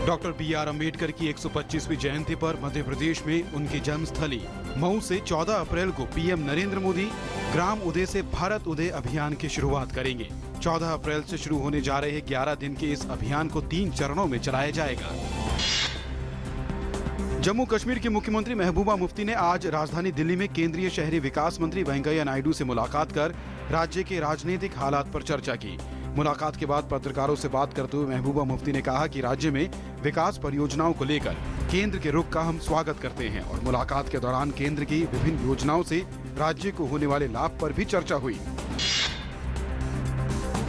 Doctor B R. Ambedkar की 125वीं जयंती पर मध्य प्रदेश में उनकी जन्मस्थली मऊ से 14 अप्रैल को पीएम नरेंद्र मोदी ग्राम उदय से भारत उदय अभियान की शुरुआत करेंगे। 14 अप्रैल से शुरू होने जा रहे 11 दिन के इस अभियान को 3 चरणों में चलाया जाएगा। जम्मू कश्मीर की मुख्यमंत्री महबूबा मुफ्ती ने आज राजधानी दिल्ली में केंद्रीय शहरी विकास मंत्री वेंकैया नायडू से मुलाकात कर राज्य के राजनीतिक हालात पर चर्चा की। मुलाकात के बाद पत्रकारों से बात करते हुए महबूबा मुफ्ती ने कहा कि राज्य में विकास परियोजनाओं को लेकर केंद्र के रुख का हम स्वागत करते हैं और मुलाकात के दौरान केंद्र की विभिन्न योजनाओं से राज्य को होने वाले लाभ पर भी चर्चा हुई।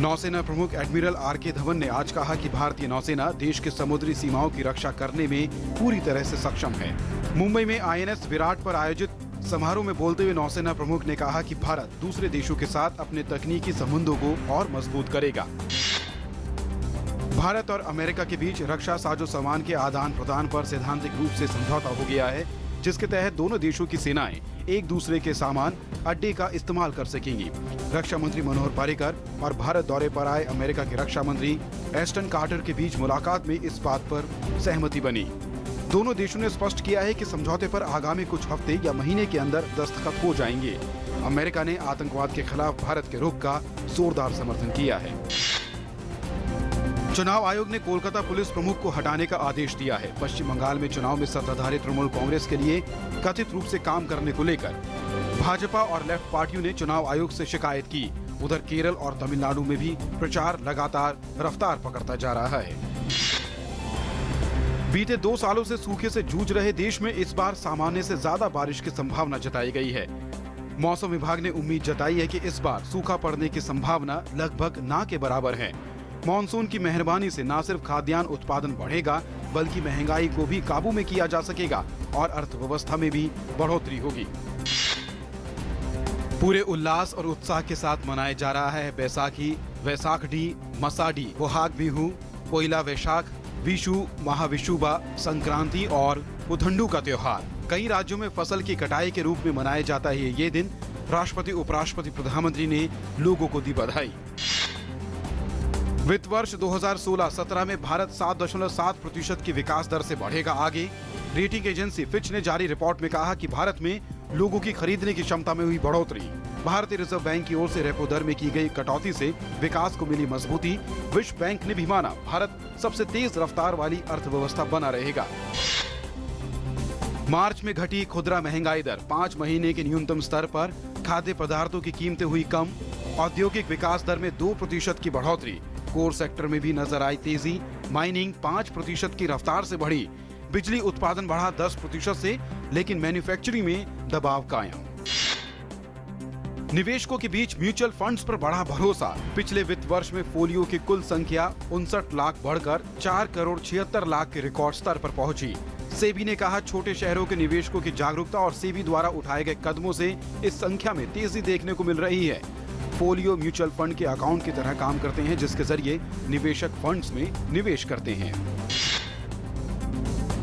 नौसेना प्रमुख एडमिरल आर.के. धवन ने आज कहा कि भारतीय नौसेना देश के समुद्री सीमाओं की रक्षा करने में पूरी तरह से सक्षम है। मुंबई में आईएनएस विराट पर आयोजित समारोह में बोलते हुए नौसेना प्रमुख ने कहा कि भारत दूसरे देशों के साथ अपने तकनीकी संबंधों को और मजबूत करेगा। भारत और अमेरिका के बीच रक्षा साजो सामान के आदान प्रदान पर सैद्धांतिक रूप से समझौता हो गया है, जिसके तहत दोनों देशों की सेनाएं एक दूसरे के सामान अड्डे का इस्तेमाल कर सकेंगी। रक्षा मंत्री मनोहर पर्रिकर और भारत दौरे पर आए अमेरिका के रक्षा मंत्री एस्टन कार्टर के बीच मुलाकात में इस बात पर सहमति बनी। दोनों देशों ने स्पष्ट किया है कि समझौते पर आगामी कुछ हफ्ते या महीने के अंदर दस्तखत हो जाएंगे। अमेरिका ने आतंकवाद के खिलाफ भारत के रुख का जोरदार समर्थन किया है। चुनाव आयोग ने कोलकाता पुलिस प्रमुख को हटाने का आदेश दिया है। पश्चिम बंगाल में चुनाव में सत्ताधारी तृणमूल कांग्रेस के लिए कथित रूप से काम करने को लेकर भाजपा और लेफ्ट पार्टियों ने चुनाव आयोग से शिकायत की। उधर केरल और तमिलनाडु में भी प्रचार लगातार रफ्तार पकड़ता जा रहा है। बीते 2 सालों से सूखे से जूझ रहे देश में इस बार सामान्य से ज्यादा बारिश की संभावना जताई गई है। मौसम विभाग ने उम्मीद जताई है कि इस बार सूखा पड़ने की संभावना लगभग ना के बराबर है। मॉनसून की मेहरबानी से न सिर्फ खाद्यान्न उत्पादन बढ़ेगा, बल्कि महंगाई को भी काबू में किया जा सकेगा और अर्थव्यवस्था में भी बढ़ोतरी होगी। पूरे उल्लास और उत्साह के साथ मनाया जा रहा है बैसाखी, वैसाखडी, मसाडी, बोहाग बिहू, पोइला वैशाख, विशु, महाविशुबा, संक्रांति और पुथंडू का त्योहार। कई राज्यों में फसल की कटाई के रूप में मनाया जाता है ये दिन। राष्ट्रपति, उपराष्ट्रपति, प्रधानमंत्री ने लोगों को दी बधाई। वित्त वर्ष 2016-17 में भारत 7.7% की विकास दर से बढ़ेगा आगे। रेटिंग एजेंसी फिच ने जारी रिपोर्ट में कहा कि भारत में लोगों की खरीदने की क्षमता में हुई बढ़ोतरी, भारतीय रिजर्व बैंक की ओर से रेपो दर में की गई कटौती से विकास को मिली मजबूती। विश्व बैंक ने भी माना भारत सबसे तेज रफ्तार वाली अर्थव्यवस्था बना रहेगा। मार्च में घटी खुदरा महंगाई दर 5 महीने के न्यूनतम स्तर पर। खाद्य पदार्थों की कीमतें हुई कम। औद्योगिक विकास दर में 2% की बढ़ोतरी। कोर सेक्टर में भी नजर आई तेजी। माइनिंग 5% की रफ्तार से बढ़ी। बिजली उत्पादन बढ़ा 10% से, लेकिन मैन्युफैक्चरिंग में दबाव कायम। निवेशकों के बीच म्यूचुअल फंड्स पर बढ़ा भरोसा। पिछले वित्त वर्ष में फोलियो की कुल संख्या 59 लाख बढ़कर 4,76,00,000 के रिकॉर्ड स्तर पर पहुंची। सेबी ने कहा छोटे शहरों के निवेशकों की जागरूकता और सेबी द्वारा उठाए गए कदमों से इस संख्या में तेजी देखने को मिल रही है। फोलियो म्यूचुअल फंड के अकाउंट की तरह काम करते हैं, जिसके जरिए निवेशक फंड्स में निवेश करते हैं।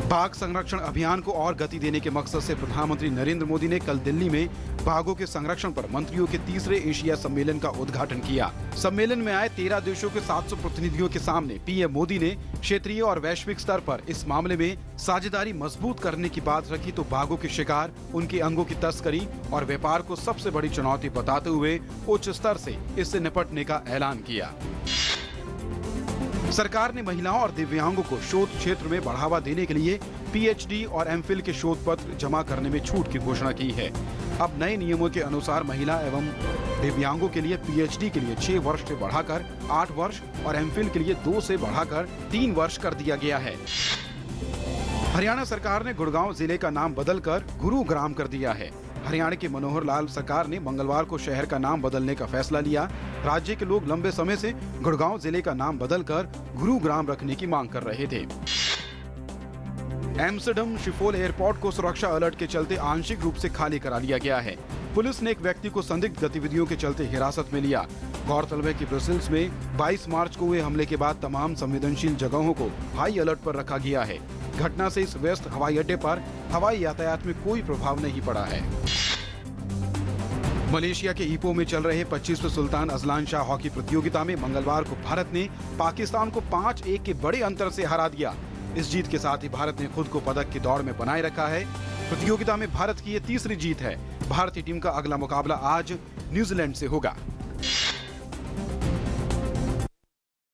बाघ संरक्षण अभियान को और गति देने के मकसद से प्रधानमंत्री नरेंद्र मोदी ने कल दिल्ली में बाघों के संरक्षण पर मंत्रियों के 3रे एशिया सम्मेलन का उद्घाटन किया। सम्मेलन में आए 13 देशों के 700 प्रतिनिधियों के सामने पीएम मोदी ने क्षेत्रीय और वैश्विक स्तर पर इस मामले में साझेदारी मजबूत करने की बात रखी तो बाघों के शिकार, उनके अंगों की तस्करी और व्यापार को सबसे बड़ी चुनौती बताते हुए उच्च स्तर से इससे निपटने का ऐलान किया। सरकार ने महिलाओं और दिव्यांगों को शोध क्षेत्र में बढ़ावा देने के लिए पीएचडी और एमफिल के शोध पत्र जमा करने में छूट की घोषणा की है। अब नए नियमों के अनुसार महिला एवं दिव्यांगों के लिए पीएचडी के लिए 6 वर्ष से बढ़ाकर 8 वर्ष और एमफिल के लिए 2 से बढ़ाकर 3 वर्ष कर दिया गया है। हरियाणा सरकार ने गुड़गांव जिले का नाम बदलकर गुरुग्राम कर दिया है। हरियाणा के मनोहर लाल सरकार ने मंगलवार को शहर का नाम बदलने का फैसला लिया। राज्य के लोग लंबे समय से गुड़गांव जिले का नाम बदलकर गुरुग्राम रखने की मांग कर रहे थे। एम्स्टर्डम शिफोल एयरपोर्ट को सुरक्षा अलर्ट के चलते आंशिक रूप से खाली करा लिया गया है। पुलिस ने एक व्यक्ति को संदिग्ध गतिविधियों के चलते हिरासत में लिया। गौरतलब है कि ब्रसेल्स में 22 मार्च को हुए हमले के बाद तमाम संवेदनशील जगहों को हाई अलर्ट पर रखा गया है। घटना से इस व्यस्त हवाई अड्डे पर हवाई यातायात में कोई प्रभाव नहीं पड़ा है। मलेशिया के ईपो में चल रहे 25वें सुल्तान अजलान शाह हॉकी प्रतियोगिता में मंगलवार को भारत ने पाकिस्तान को 5-1 के बड़े अंतर से हरा दिया। इस जीत के साथ ही भारत ने खुद को पदक की दौड़ में बनाए रखा है। प्रतियोगिता में भारत की ये तीसरी जीत है। भारतीय टीम का अगला मुकाबला आज न्यूजीलैंड से होगा।